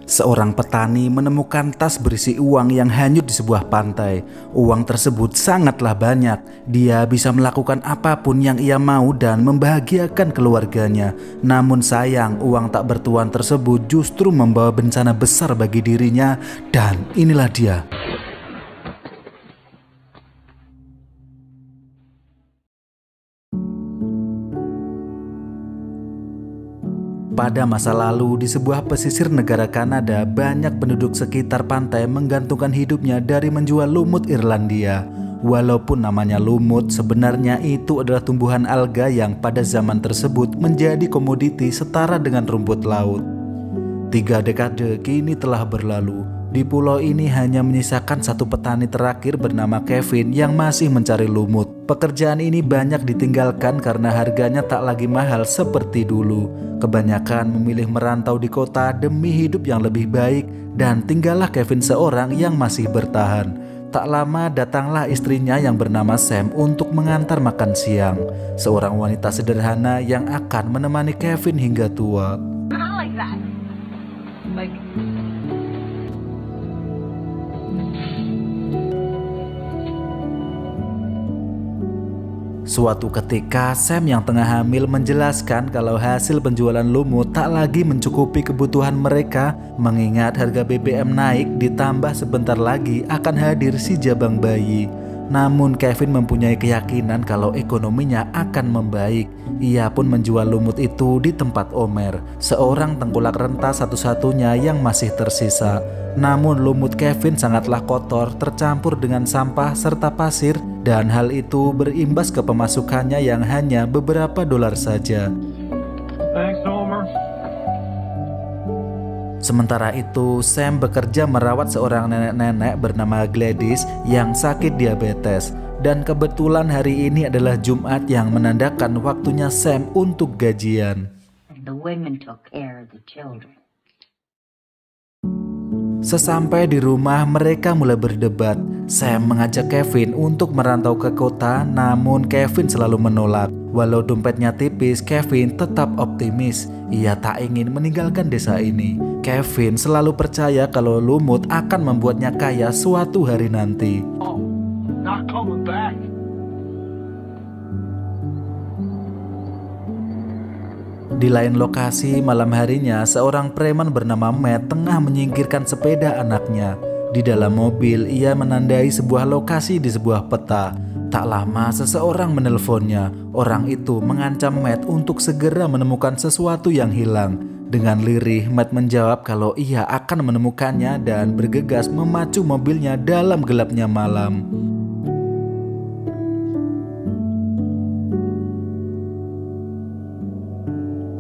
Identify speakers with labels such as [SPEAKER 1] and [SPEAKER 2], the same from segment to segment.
[SPEAKER 1] Seorang petani menemukan tas berisi uang yang hanyut di sebuah pantai. Uang tersebut sangatlah banyak. Dia bisa melakukan apapun yang ia mau dan membahagiakan keluarganya. Namun sayang, uang tak bertuan tersebut justru membawa bencana besar bagi dirinya. Dan inilah dia. Pada masa lalu, di sebuah pesisir negara Kanada, banyak penduduk sekitar pantai menggantungkan hidupnya dari menjual lumut Irlandia. Walaupun namanya lumut, sebenarnya itu adalah tumbuhan alga yang pada zaman tersebut menjadi komoditi setara dengan rumput laut. 3 dekade kini telah berlalu. Di pulau ini hanya menyisakan satu petani terakhir bernama Kevin yang masih mencari lumut. Pekerjaan ini banyak ditinggalkan karena harganya tak lagi mahal seperti dulu. Kebanyakan memilih merantau di kota demi hidup yang lebih baik, dan tinggallah Kevin seorang yang masih bertahan. Tak lama datanglah istrinya yang bernama Sam untuk mengantar makan siang. Seorang wanita sederhana yang akan menemani Kevin hingga tua. Suatu ketika, Sam yang tengah hamil menjelaskan kalau hasil penjualan lumut tak lagi mencukupi kebutuhan mereka, mengingat harga BBM naik ditambah sebentar lagi akan hadir si jabang bayi. Namun Kevin mempunyai keyakinan kalau ekonominya akan membaik. Ia pun menjual lumut itu di tempat Omer, seorang tengkulak renta satu-satunya yang masih tersisa. Namun lumut Kevin sangatlah kotor, tercampur dengan sampah serta pasir, dan hal itu berimbas ke pemasukannya yang hanya beberapa dolar saja.
[SPEAKER 2] Thanks, Homer.
[SPEAKER 1] Sementara itu, Sam bekerja merawat seorang nenek-nenek bernama Gladys yang sakit diabetes. Dan kebetulan hari ini adalah Jumat yang menandakan waktunya Sam untuk gajian.
[SPEAKER 3] The women took care of the children.
[SPEAKER 1] Sesampai di rumah, mereka mulai berdebat. Sam mengajak Kevin untuk merantau ke kota, namun Kevin selalu menolak. Walau dompetnya tipis, Kevin tetap optimis. Ia tak ingin meninggalkan desa ini. Kevin selalu percaya kalau lumut akan membuatnya kaya suatu hari nanti.
[SPEAKER 2] Oh, not coming back.
[SPEAKER 1] Di lain lokasi, malam harinya seorang preman bernama Matt tengah menyingkirkan sepeda anaknya. Di dalam mobil, ia menandai sebuah lokasi di sebuah peta. Tak lama seseorang menelponnya. Orang itu mengancam Matt untuk segera menemukan sesuatu yang hilang. Dengan lirih, Matt menjawab kalau ia akan menemukannya dan bergegas memacu mobilnya dalam gelapnya malam.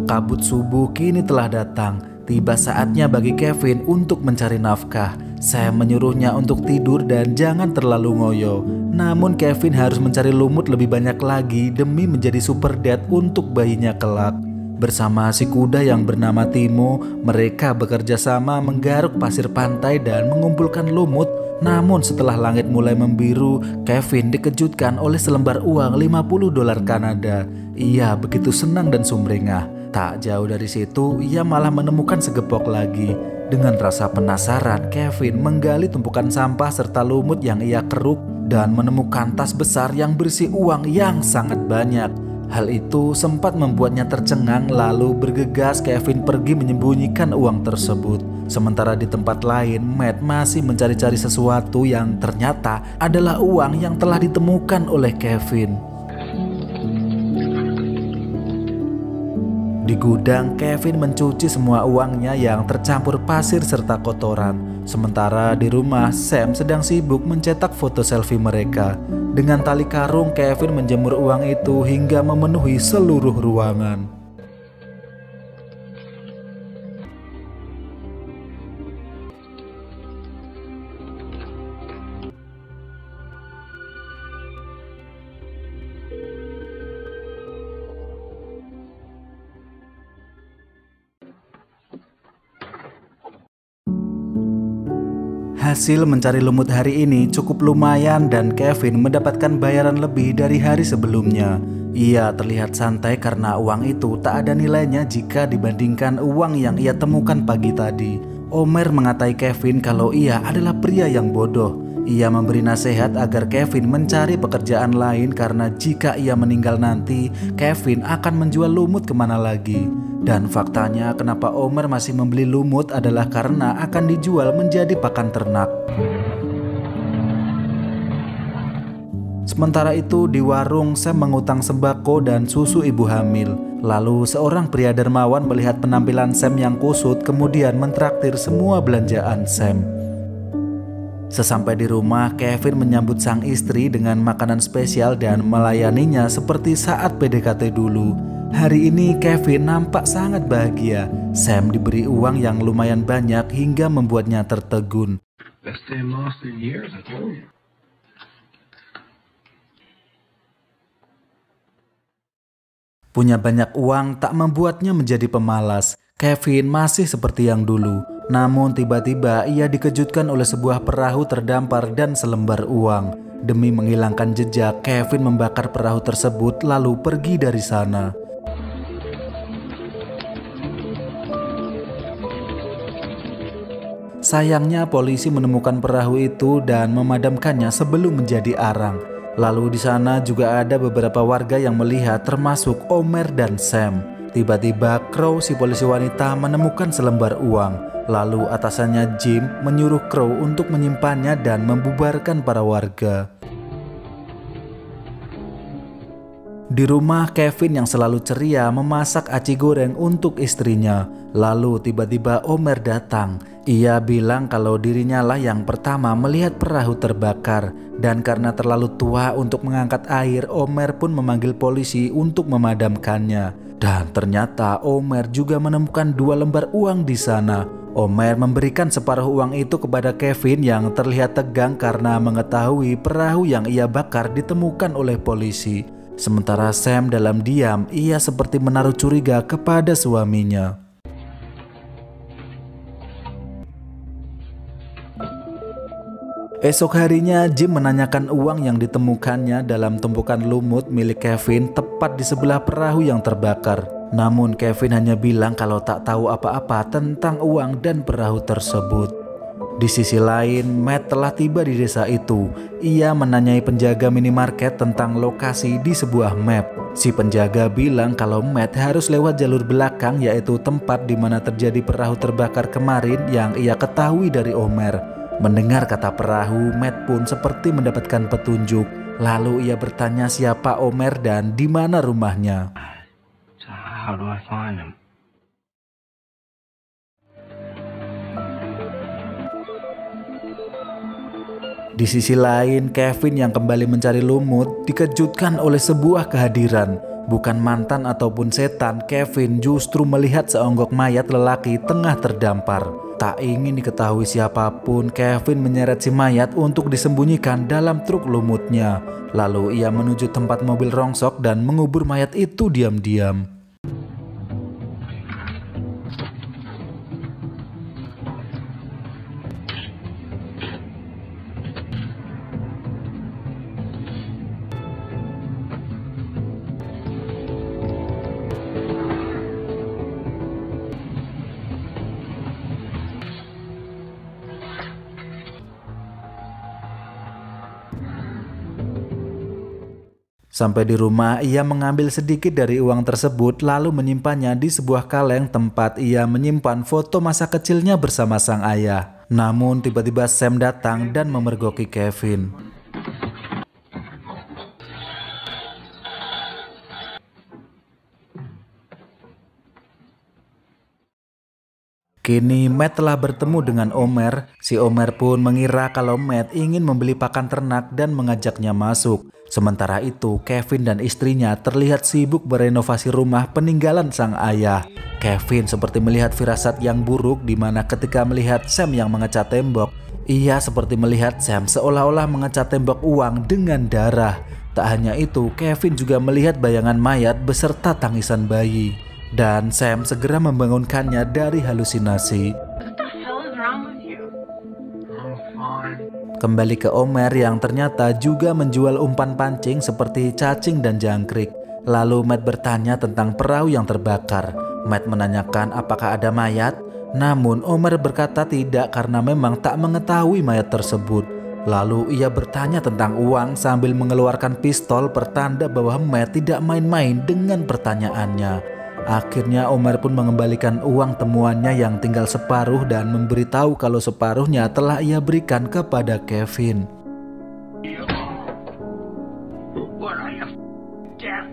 [SPEAKER 1] Kabut subuh kini telah datang. Tiba saatnya bagi Kevin untuk mencari nafkah. Saya menyuruhnya untuk tidur dan jangan terlalu ngoyo. Namun Kevin harus mencari lumut lebih banyak lagi demi menjadi super dad untuk bayinya kelak. Bersama si kuda yang bernama Timo, mereka bekerja sama menggaruk pasir pantai dan mengumpulkan lumut. Namun setelah langit mulai membiru, Kevin dikejutkan oleh selembar uang 50 dolar Kanada. Ia begitu senang dan sumringah. Tak jauh dari situ, ia malah menemukan segepok lagi. Dengan rasa penasaran, Kevin menggali tumpukan sampah serta lumut yang ia keruk dan menemukan tas besar yang berisi uang yang sangat banyak. Hal itu sempat membuatnya tercengang, lalu bergegas Kevin pergi menyembunyikan uang tersebut. Sementara di tempat lain, Matt masih mencari-cari sesuatu yang ternyata adalah uang yang telah ditemukan oleh Kevin. Di gudang, Kevin mencuci semua uangnya yang tercampur pasir serta kotoran. Sementara di rumah, Sam sedang sibuk mencetak foto selfie mereka. Dengan tali karung, Kevin menjemur uang itu hingga memenuhi seluruh ruangan. Hasil mencari lumut hari ini cukup lumayan dan Kevin mendapatkan bayaran lebih dari hari sebelumnya. Ia terlihat santai karena uang itu tak ada nilainya jika dibandingkan uang yang ia temukan pagi tadi. Omer mengatai Kevin kalau ia adalah pria yang bodoh. Ia memberi nasihat agar Kevin mencari pekerjaan lain karena jika ia meninggal nanti, Kevin akan menjual lumut kemana lagi. Dan faktanya kenapa Omer masih membeli lumut adalah karena akan dijual menjadi pakan ternak. Sementara itu di warung Sam mengutang sembako dan susu ibu hamil. Lalu seorang pria dermawan melihat penampilan Sam yang kusut kemudian mentraktir semua belanjaan Sam. Sesampai di rumah, Kevin menyambut sang istri dengan makanan spesial dan melayaninya seperti saat PDKT dulu. Hari ini Kevin nampak sangat bahagia. Sam diberi uang yang lumayan banyak hingga membuatnya tertegun.
[SPEAKER 2] Best day lost in years, I told you.
[SPEAKER 1] Punya banyak uang tak membuatnya menjadi pemalas. Kevin masih seperti yang dulu. Namun tiba-tiba ia dikejutkan oleh sebuah perahu terdampar dan selembar uang. Demi menghilangkan jejak, Kevin membakar perahu tersebut lalu pergi dari sana. Sayangnya polisi menemukan perahu itu dan memadamkannya sebelum menjadi arang. Lalu di sana juga ada beberapa warga yang melihat termasuk Omer dan Sam. Tiba-tiba Crow si polisi wanita menemukan selembar uang. Lalu atasannya Jim menyuruh Crow untuk menyimpannya dan membubarkan para warga. Di rumah, Kevin yang selalu ceria memasak aci goreng untuk istrinya. Lalu tiba-tiba Omer datang. Ia bilang kalau dirinya lah yang pertama melihat perahu terbakar. Dan karena terlalu tua untuk mengangkat air, Omer pun memanggil polisi untuk memadamkannya. Dan ternyata Omer juga menemukan 2 lembar uang di sana. Omer memberikan separuh uang itu kepada Kevin yang terlihat tegang karena mengetahui perahu yang ia bakar ditemukan oleh polisi. Sementara Sam dalam diam, ia seperti menaruh curiga kepada suaminya. Esok harinya Jim menanyakan uang yang ditemukannya dalam tumpukan lumut milik Kevin tepat di sebelah perahu yang terbakar. Namun Kevin hanya bilang kalau tak tahu apa-apa tentang uang dan perahu tersebut. Di sisi lain, Matt telah tiba di desa itu. Ia menanyai penjaga minimarket tentang lokasi di sebuah map. Si penjaga bilang kalau Matt harus lewat jalur belakang, yaitu tempat di mana terjadi perahu terbakar kemarin yang ia ketahui dari Omer. Mendengar kata perahu, Matt pun seperti mendapatkan petunjuk. Lalu ia bertanya siapa Omer dan di mana rumahnya.
[SPEAKER 2] So how do I find him?
[SPEAKER 1] Di sisi lain, Kevin yang kembali mencari lumut dikejutkan oleh sebuah kehadiran. Bukan mantan ataupun setan, Kevin justru melihat seonggok mayat lelaki tengah terdampar. Tak ingin diketahui siapapun, Kevin menyeret si mayat untuk disembunyikan dalam truk lumutnya. Lalu ia menuju tempat mobil rongsok dan mengubur mayat itu diam-diam. Sampai di rumah, ia mengambil sedikit dari uang tersebut lalu menyimpannya di sebuah kaleng tempat ia menyimpan foto masa kecilnya bersama sang ayah. Namun tiba-tiba Sam datang dan memergoki Kevin. Kini Matt telah bertemu dengan Omer. Si Omer pun mengira kalau Matt ingin membeli pakan ternak dan mengajaknya masuk. Sementara itu, Kevin dan istrinya terlihat sibuk berenovasi rumah peninggalan sang ayah. Kevin seperti melihat firasat yang buruk di mana ketika melihat Sam yang mengecat tembok, ia seperti melihat Sam seolah-olah mengecat tembok uang dengan darah. Tak hanya itu, Kevin juga melihat bayangan mayat beserta tangisan bayi. Dan Sam segera membangunkannya dari halusinasi.
[SPEAKER 3] What the hell is wrong with you?
[SPEAKER 2] I'm fine.
[SPEAKER 1] Kembali ke Omer yang ternyata juga menjual umpan pancing seperti cacing dan jangkrik. Lalu Matt bertanya tentang perahu yang terbakar. Matt menanyakan apakah ada mayat. Namun Omer berkata tidak karena memang tak mengetahui mayat tersebut. Lalu ia bertanya tentang uang sambil mengeluarkan pistol pertanda bahwa Matt tidak main-main dengan pertanyaannya. Akhirnya Omer pun mengembalikan uang temuannya yang tinggal separuh dan memberitahu kalau separuhnya telah ia berikan kepada Kevin.
[SPEAKER 2] What are you, deaf?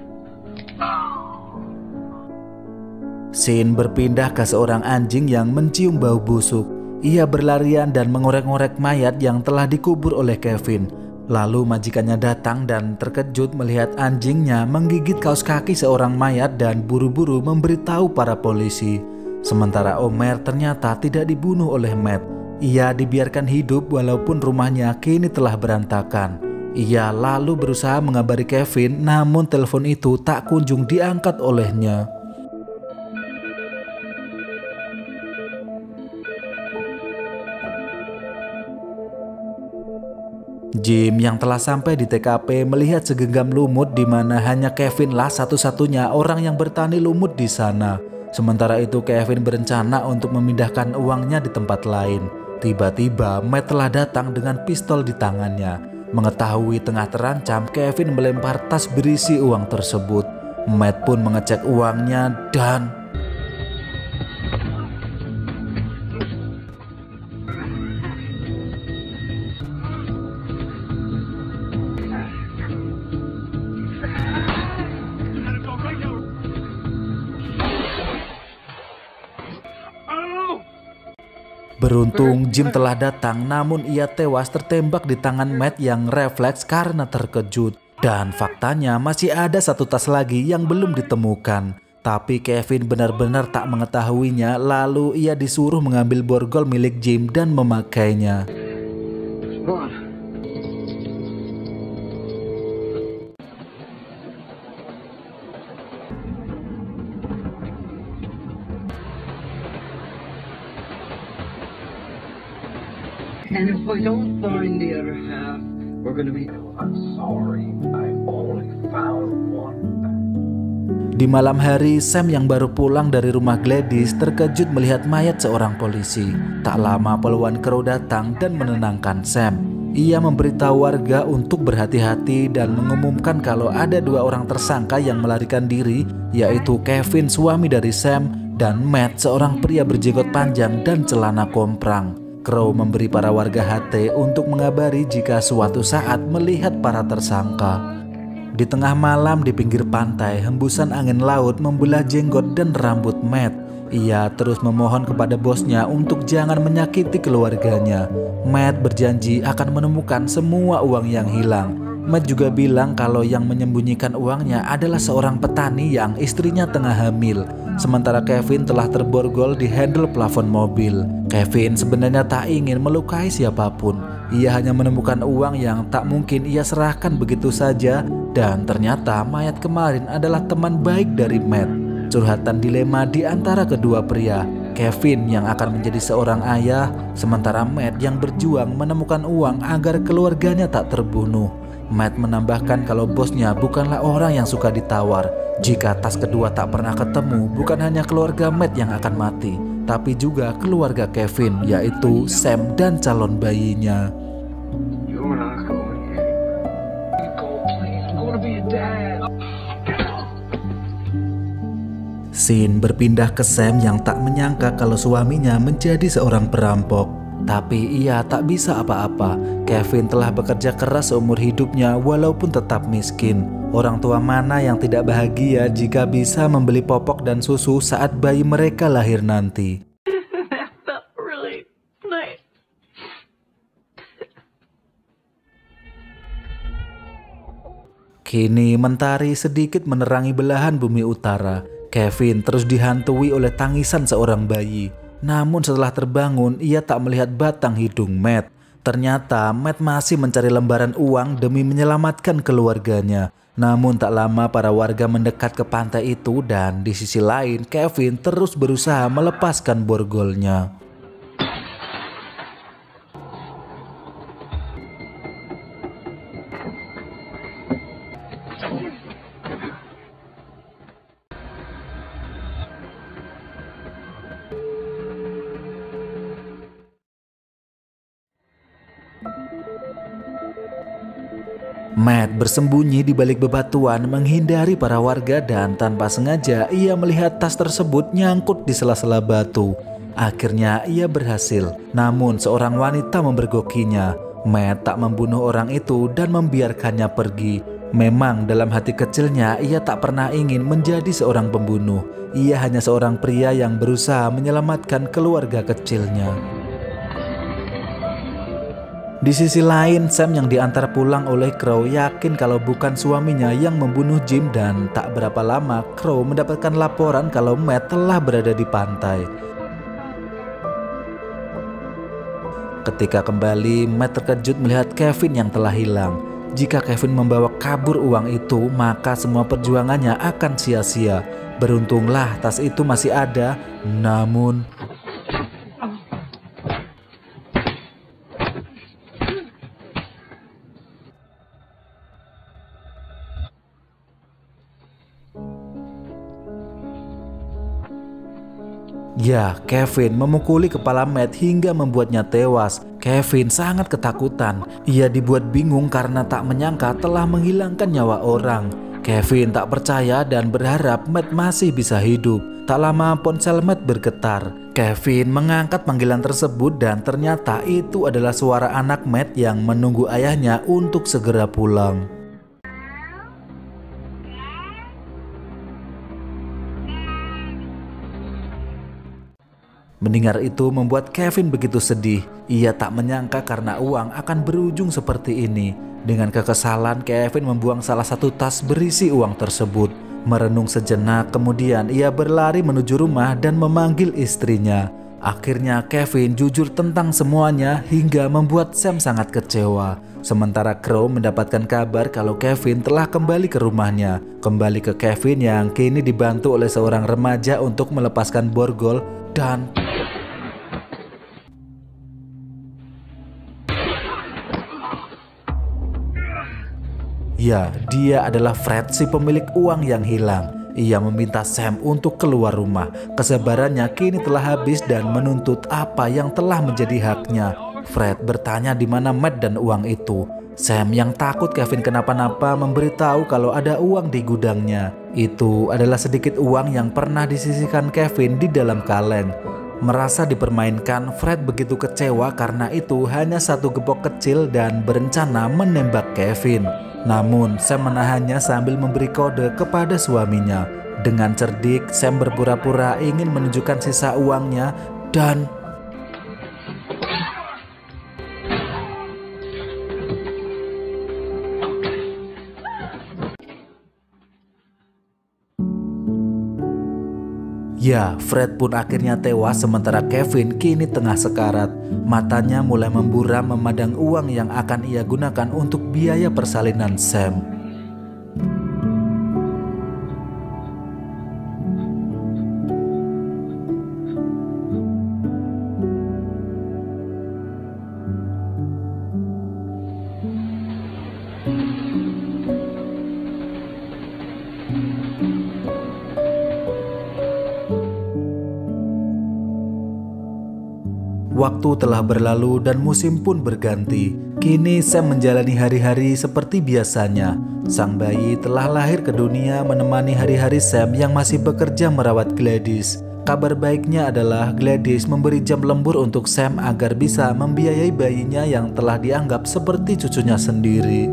[SPEAKER 1] Scene berpindah ke seorang anjing yang mencium bau busuk. Ia berlarian dan mengorek-ngorek mayat yang telah dikubur oleh Kevin. Lalu majikannya datang dan terkejut melihat anjingnya menggigit kaos kaki seorang mayat dan buru-buru memberitahu para polisi. Sementara Omer ternyata tidak dibunuh oleh Matt. Ia dibiarkan hidup walaupun rumahnya kini telah berantakan. Ia lalu berusaha mengabari Kevin, namun telepon itu tak kunjung diangkat olehnya. Jim yang telah sampai di TKP melihat segenggam lumut di mana hanya Kevinlah satu-satunya orang yang bertani lumut di sana. Sementara itu Kevin berencana untuk memindahkan uangnya di tempat lain. Tiba-tiba Matt telah datang dengan pistol di tangannya. Mengetahui tengah terancam, Kevin melempar tas berisi uang tersebut. Matt pun mengecek uangnya dan beruntung Jim telah datang, namun ia tewas tertembak di tangan Matt yang refleks karena terkejut. Dan faktanya masih ada satu tas lagi yang belum ditemukan. Tapi Kevin benar-benar tak mengetahuinya, lalu ia disuruh mengambil borgol milik Jim dan memakainya.
[SPEAKER 2] And if I don't find the other half, we're gonna be... I'm sorry, I only found one.
[SPEAKER 1] Di malam hari, Sam yang baru pulang dari rumah Gladys terkejut melihat mayat seorang polisi. Tak lama Poluan Crow datang dan menenangkan Sam. Ia memberitahu warga untuk berhati-hati dan mengumumkan kalau ada 2 orang tersangka yang melarikan diri, yaitu Kevin suami dari Sam dan Matt seorang pria berjenggot panjang dan celana komprang. Crow memberi para warga HT untuk mengabari jika suatu saat melihat para tersangka. Di tengah malam di pinggir pantai, hembusan angin laut membelah jenggot dan rambut Matt. Ia terus memohon kepada bosnya untuk jangan menyakiti keluarganya. Matt berjanji akan menemukan semua uang yang hilang. Matt juga bilang kalau yang menyembunyikan uangnya adalah seorang petani yang istrinya tengah hamil. Sementara Kevin telah terborgol di handle plafon mobil. Kevin sebenarnya tak ingin melukai siapapun. Ia hanya menemukan uang yang tak mungkin ia serahkan begitu saja. Dan ternyata mayat kemarin adalah teman baik dari Matt. Curhatan dilema di antara kedua pria. Kevin yang akan menjadi seorang ayah, sementara Matt yang berjuang menemukan uang agar keluarganya tak terbunuh. Matt menambahkan kalau bosnya bukanlah orang yang suka ditawar. Jika tas kedua tak pernah ketemu, bukan hanya keluarga Matt yang akan mati, tapi juga keluarga Kevin, yaitu Sam dan calon bayinya.
[SPEAKER 2] You're not going anywhere. You go, please. I'm gonna be a dad.
[SPEAKER 1] Scene berpindah ke Sam yang tak menyangka kalau suaminya menjadi seorang perampok. Tapi ia tak bisa apa-apa. Kevin telah bekerja keras seumur hidupnya walaupun tetap miskin. Orang tua mana yang tidak bahagia jika bisa membeli popok dan susu saat bayi mereka lahir nanti?
[SPEAKER 3] That felt really nice.
[SPEAKER 1] Kini mentari sedikit menerangi belahan bumi utara. Kevin terus dihantui oleh tangisan seorang bayi. Namun setelah terbangun, ia tak melihat batang hidung Matt. Ternyata Matt masih mencari lembaran uang demi menyelamatkan keluarganya. Namun tak lama para warga mendekat ke pantai itu dan di sisi lain Kevin terus berusaha melepaskan borgolnya. Matt bersembunyi di balik bebatuan menghindari para warga dan tanpa sengaja ia melihat tas tersebut nyangkut di sela-sela batu. Akhirnya ia berhasil, namun seorang wanita memergokinya. Matt tak membunuh orang itu dan membiarkannya pergi. Memang dalam hati kecilnya ia tak pernah ingin menjadi seorang pembunuh. Ia hanya seorang pria yang berusaha menyelamatkan keluarga kecilnya. Di sisi lain, Sam yang diantar pulang oleh Crow yakin kalau bukan suaminya yang membunuh Jim, dan tak berapa lama Crow mendapatkan laporan kalau Matt telah berada di pantai. Ketika kembali, Matt terkejut melihat Kevin yang telah hilang. Jika Kevin membawa kabur uang itu, maka semua perjuangannya akan sia-sia. Beruntunglah tas itu masih ada, namun ya, Kevin memukuli kepala Matt hingga membuatnya tewas. Kevin sangat ketakutan. Ia dibuat bingung karena tak menyangka telah menghilangkan nyawa orang. Kevin tak percaya dan berharap Matt masih bisa hidup. Tak lama ponsel Matt bergetar. Kevin mengangkat panggilan tersebut dan ternyata itu adalah suara anak Matt yang menunggu ayahnya untuk segera pulang. Mendengar itu membuat Kevin begitu sedih. Ia tak menyangka karena uang akan berujung seperti ini. Dengan kekesalan, Kevin membuang salah satu tas berisi uang tersebut. Merenung sejenak, kemudian ia berlari menuju rumah dan memanggil istrinya. Akhirnya Kevin jujur tentang semuanya hingga membuat Sam sangat kecewa. Sementara Crow mendapatkan kabar kalau Kevin telah kembali ke rumahnya. Kembali ke Kevin yang kini dibantu oleh seorang remaja untuk melepaskan borgol dan ya, dia adalah Fred, si pemilik uang yang hilang. Ia meminta Sam untuk keluar rumah. Kesabarannya kini telah habis dan menuntut apa yang telah menjadi haknya. Fred bertanya di mana Matt dan uang itu. Sam yang takut Kevin kenapa-napa memberitahu kalau ada uang di gudangnya. Itu adalah sedikit uang yang pernah disisihkan Kevin di dalam kaleng. Merasa dipermainkan, Fred begitu kecewa karena itu hanya satu gepok kecil dan berencana menembak Kevin. Namun Sam menahannya sambil memberi kode kepada suaminya. Dengan cerdik, Sam berpura-pura ingin menunjukkan sisa uangnya dan ya, Fred pun akhirnya tewas sementara Kevin kini tengah sekarat. Matanya mulai memburam memandang uang yang akan ia gunakan untuk biaya persalinan Sam. Waktu telah berlalu dan musim pun berganti. Kini Sam menjalani hari-hari seperti biasanya. Sang bayi telah lahir ke dunia menemani hari-hari Sam yang masih bekerja merawat Gladys. Kabar baiknya adalah Gladys memberi jam lembur untuk Sam agar bisa membiayai bayinya yang telah dianggap seperti cucunya sendiri.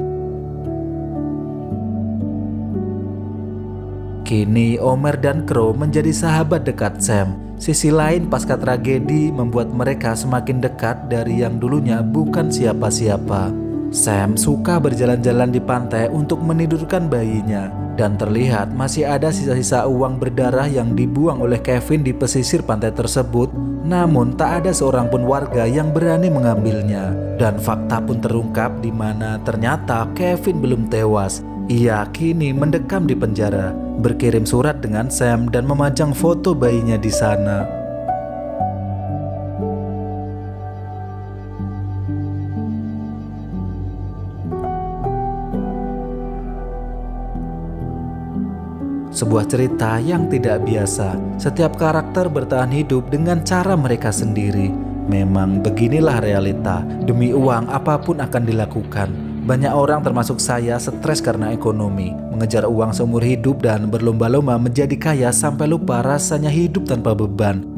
[SPEAKER 1] Kini Homer dan Crow menjadi sahabat dekat Sam. Sisi lain pasca tragedi membuat mereka semakin dekat dari yang dulunya bukan siapa-siapa. Sam suka berjalan-jalan di pantai untuk menidurkan bayinya. Dan terlihat masih ada sisa-sisa uang berdarah yang dibuang oleh Kevin di pesisir pantai tersebut. Namun tak ada seorang pun warga yang berani mengambilnya. Dan fakta pun terungkap di mana ternyata Kevin belum tewas. Ia kini mendekam di penjara, berkirim surat dengan Sam dan memajang foto bayinya di sana. Sebuah cerita yang tidak biasa. Setiap karakter bertahan hidup dengan cara mereka sendiri. Memang beginilah realita. Demi uang apapun akan dilakukan. Banyak orang termasuk saya stres karena ekonomi, mengejar uang seumur hidup dan berlomba-lomba menjadi kaya sampai lupa rasanya hidup tanpa beban.